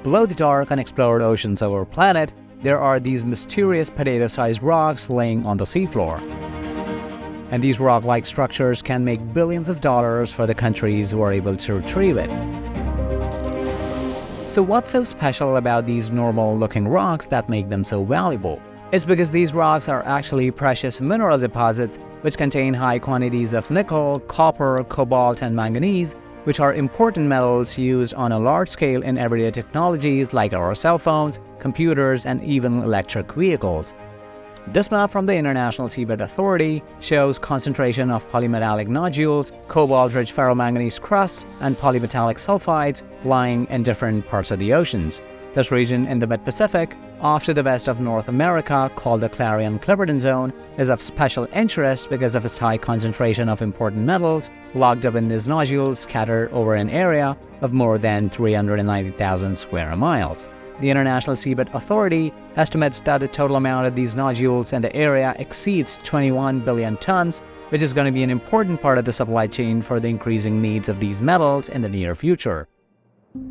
Below the dark, unexplored oceans of our planet, there are these mysterious potato-sized rocks laying on the seafloor. And these rock-like structures can make billions of dollars for the countries who are able to retrieve it. So what's so special about these normal-looking rocks that make them so valuable? It's because these rocks are actually precious mineral deposits which contain high quantities of nickel, copper, cobalt, and manganese, which are important metals used on a large scale in everyday technologies like our cell phones, computers, and even electric vehicles. This map from the International Seabed Authority shows concentration of polymetallic nodules, cobalt-rich ferromanganese crusts, and polymetallic sulfides lying in different parts of the oceans. This region in the mid-Pacific, off to the west of North America, called the Clarion-Clipperton Zone, is of special interest because of its high concentration of important metals locked up in these nodules scattered over an area of more than 390,000 square miles. The International Seabed Authority estimates that the total amount of these nodules in the area exceeds 21 billion tons, which is going to be an important part of the supply chain for the increasing needs of these metals in the near future.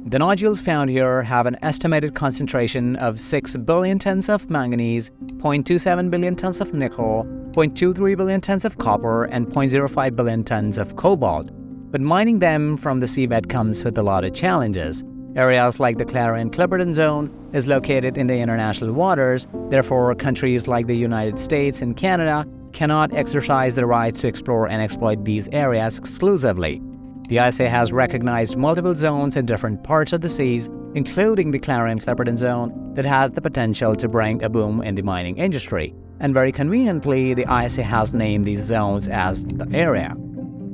The nodules found here have an estimated concentration of 6 billion tons of manganese, 0.27 billion tons of nickel, 0.23 billion tons of copper, and 0.05 billion tons of cobalt. But mining them from the seabed comes with a lot of challenges. Areas like the Clarion-Clipperton Zone is located in the international waters, therefore countries like the United States and Canada cannot exercise the rights to explore and exploit these areas exclusively. The ISA has recognized multiple zones in different parts of the seas, including the Clarion-Clipperton Zone, that has the potential to bring a boom in the mining industry. And very conveniently, the ISA has named these zones as the area.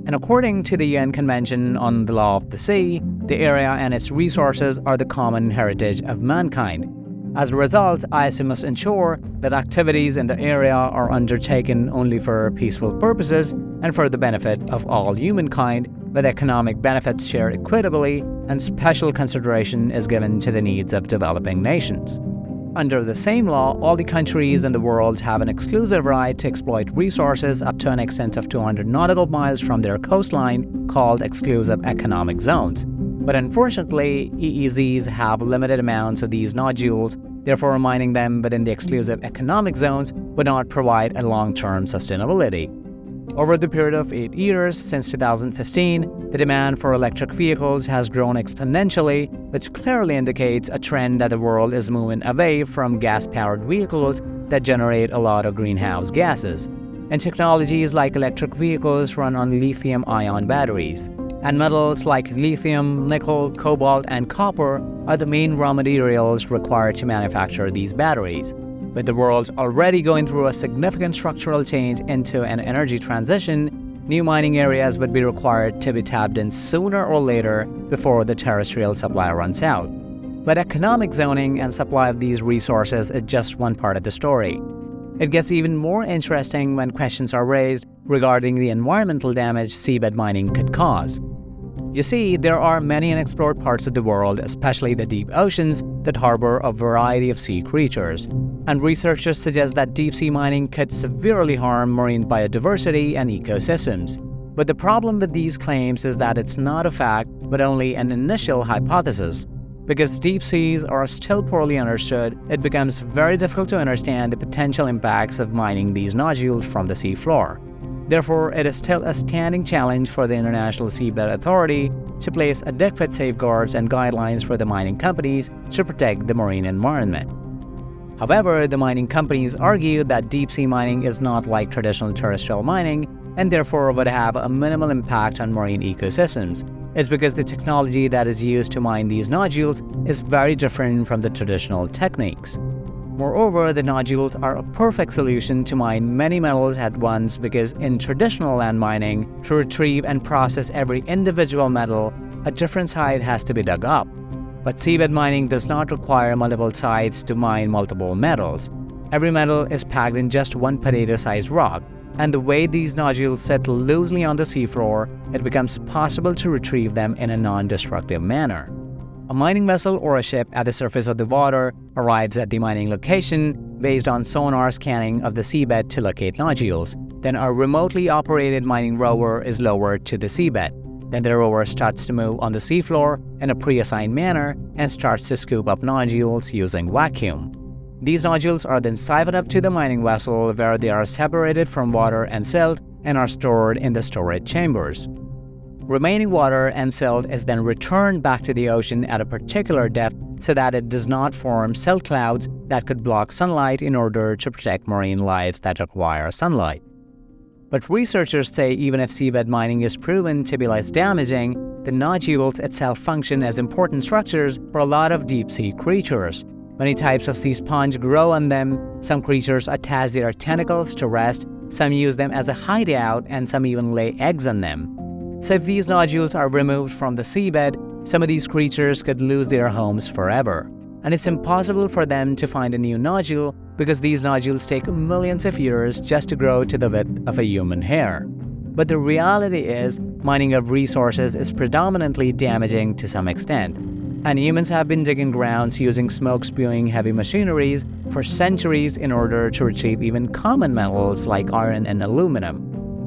And according to the UN Convention on the Law of the Sea, the area and its resources are the common heritage of mankind. As a result, ISA must ensure that activities in the area are undertaken only for peaceful purposes and for the benefit of all humankind, with economic benefits shared equitably, and special consideration is given to the needs of developing nations. Under the same law, all the countries in the world have an exclusive right to exploit resources up to an extent of 200 nautical miles from their coastline, called exclusive economic zones. But unfortunately, EEZs have limited amounts of these nodules, therefore mining them within the exclusive economic zones would not provide a long-term sustainability. Over the period of 8 years, since 2015, the demand for electric vehicles has grown exponentially, which clearly indicates a trend that the world is moving away from gas-powered vehicles that generate a lot of greenhouse gases. And technologies like electric vehicles run on lithium-ion batteries. And metals like lithium, nickel, cobalt, and copper are the main raw materials required to manufacture these batteries. With the world already going through a significant structural change into an energy transition, new mining areas would be required to be tapped in sooner or later before the terrestrial supply runs out. But economic zoning and supply of these resources is just one part of the story. It gets even more interesting when questions are raised regarding the environmental damage seabed mining could cause. You see, there are many unexplored parts of the world, especially the deep oceans, that harbor a variety of sea creatures. And researchers suggest that deep-sea mining could severely harm marine biodiversity and ecosystems. But the problem with these claims is that it's not a fact, but only an initial hypothesis. Because deep seas are still poorly understood, it becomes very difficult to understand the potential impacts of mining these nodules from the seafloor. Therefore, it is still a standing challenge for the International Seabed Authority to place adequate safeguards and guidelines for the mining companies to protect the marine environment. However, the mining companies argue that deep-sea mining is not like traditional terrestrial mining and therefore would have a minimal impact on marine ecosystems. It's because the technology that is used to mine these nodules is very different from the traditional techniques. Moreover, the nodules are a perfect solution to mine many metals at once because in traditional land mining, to retrieve and process every individual metal, a different site has to be dug up. But seabed mining does not require multiple sites to mine multiple metals. Every metal is packed in just one potato-sized rock, and the way these nodules sit loosely on the seafloor, it becomes possible to retrieve them in a non-destructive manner. A mining vessel or a ship at the surface of the water arrives at the mining location based on sonar scanning of the seabed to locate nodules. Then a remotely operated mining rover is lowered to the seabed. Then the rover starts to move on the seafloor in a pre-assigned manner and starts to scoop up nodules using vacuum. These nodules are then siphoned up to the mining vessel where they are separated from water and silt and are stored in the storage chambers. Remaining water and silt is then returned back to the ocean at a particular depth so that it does not form silt clouds that could block sunlight in order to protect marine life that require sunlight. But researchers say even if seabed mining is proven to be less damaging, the nodules itself function as important structures for a lot of deep-sea creatures. Many types of sea sponge grow on them, some creatures attach their tentacles to rest, some use them as a hideout, and some even lay eggs on them. So if these nodules are removed from the seabed, some of these creatures could lose their homes forever. And it's impossible for them to find a new nodule because these nodules take millions of years just to grow to the width of a human hair. But the reality is, mining of resources is predominantly damaging to some extent. And humans have been digging grounds using smoke-spewing heavy machineries for centuries in order to retrieve even common metals like iron and aluminum.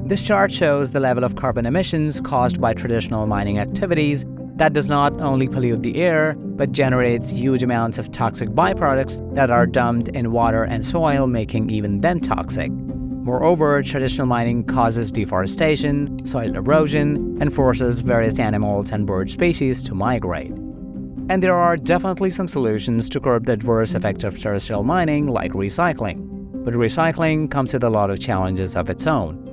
This chart shows the level of carbon emissions caused by traditional mining activities that does not only pollute the air, but generates huge amounts of toxic byproducts that are dumped in water and soil, making even them toxic. Moreover, traditional mining causes deforestation, soil erosion, and forces various animals and bird species to migrate. And there are definitely some solutions to curb the adverse effects of terrestrial mining, like recycling. But recycling comes with a lot of challenges of its own.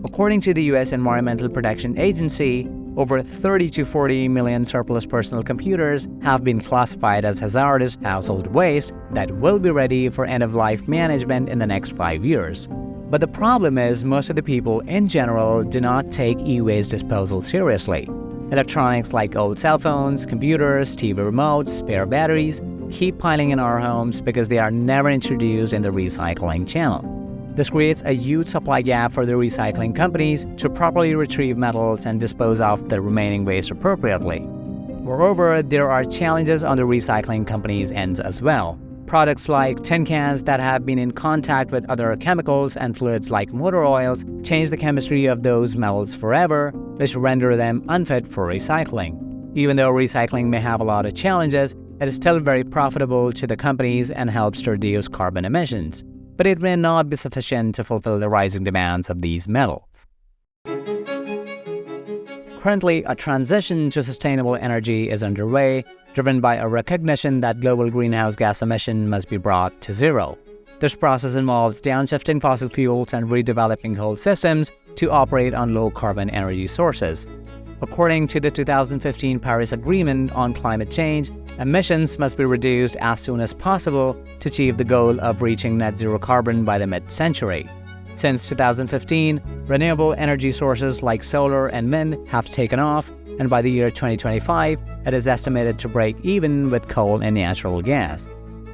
According to the U.S. Environmental Protection Agency, over 30 to 40 million surplus personal computers have been classified as hazardous household waste that will be ready for end-of-life management in the next 5 years. But the problem is most of the people in general do not take e-waste disposal seriously. Electronics like old cell phones, computers, TV remotes, spare batteries keep piling in our homes because they are never introduced in the recycling channel. This creates a huge supply gap for the recycling companies to properly retrieve metals and dispose of the remaining waste appropriately. Moreover, there are challenges on the recycling companies' ends as well. Products like tin cans that have been in contact with other chemicals and fluids like motor oils change the chemistry of those metals forever, which render them unfit for recycling. Even though recycling may have a lot of challenges, it is still very profitable to the companies and helps to reduce carbon emissions. But it may not be sufficient to fulfill the rising demands of these metals. Currently, a transition to sustainable energy is underway, driven by a recognition that global greenhouse gas emission must be brought to zero. This process involves downshifting fossil fuels and redeveloping whole systems to operate on low-carbon energy sources. According to the 2015 Paris Agreement on climate change, emissions must be reduced as soon as possible to achieve the goal of reaching net zero carbon by the mid-century. Since 2015, renewable energy sources like solar and wind have taken off, and by the year 2025, it is estimated to break even with coal and natural gas.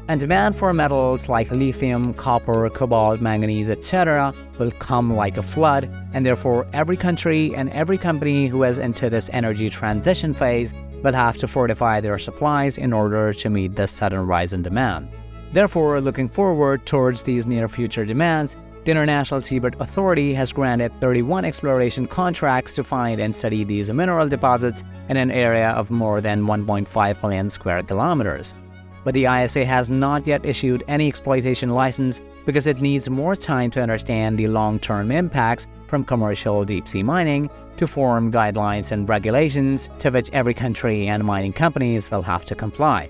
And demand for metals like lithium, copper, cobalt, manganese, etc. will come like a flood, and therefore every country and every company who is into this energy transition phase will have to fortify their supplies in order to meet this sudden rise in demand. Therefore, looking forward towards these near-future demands, the International Seabed Authority has granted 31 exploration contracts to find and study these mineral deposits in an area of more than 1.5 million square kilometers. But the ISA has not yet issued any exploitation license because it needs more time to understand the long-term impacts from commercial deep-sea mining to form guidelines and regulations to which every country and mining companies will have to comply.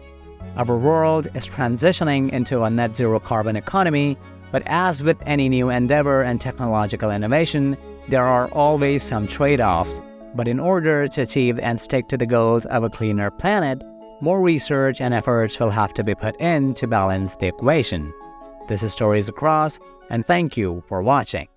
Our world is transitioning into a net-zero carbon economy, but as with any new endeavor and technological innovation, there are always some trade-offs. But in order to achieve and stick to the goals of a cleaner planet, more research and efforts will have to be put in to balance the equation. This is Stories Across, and thank you for watching.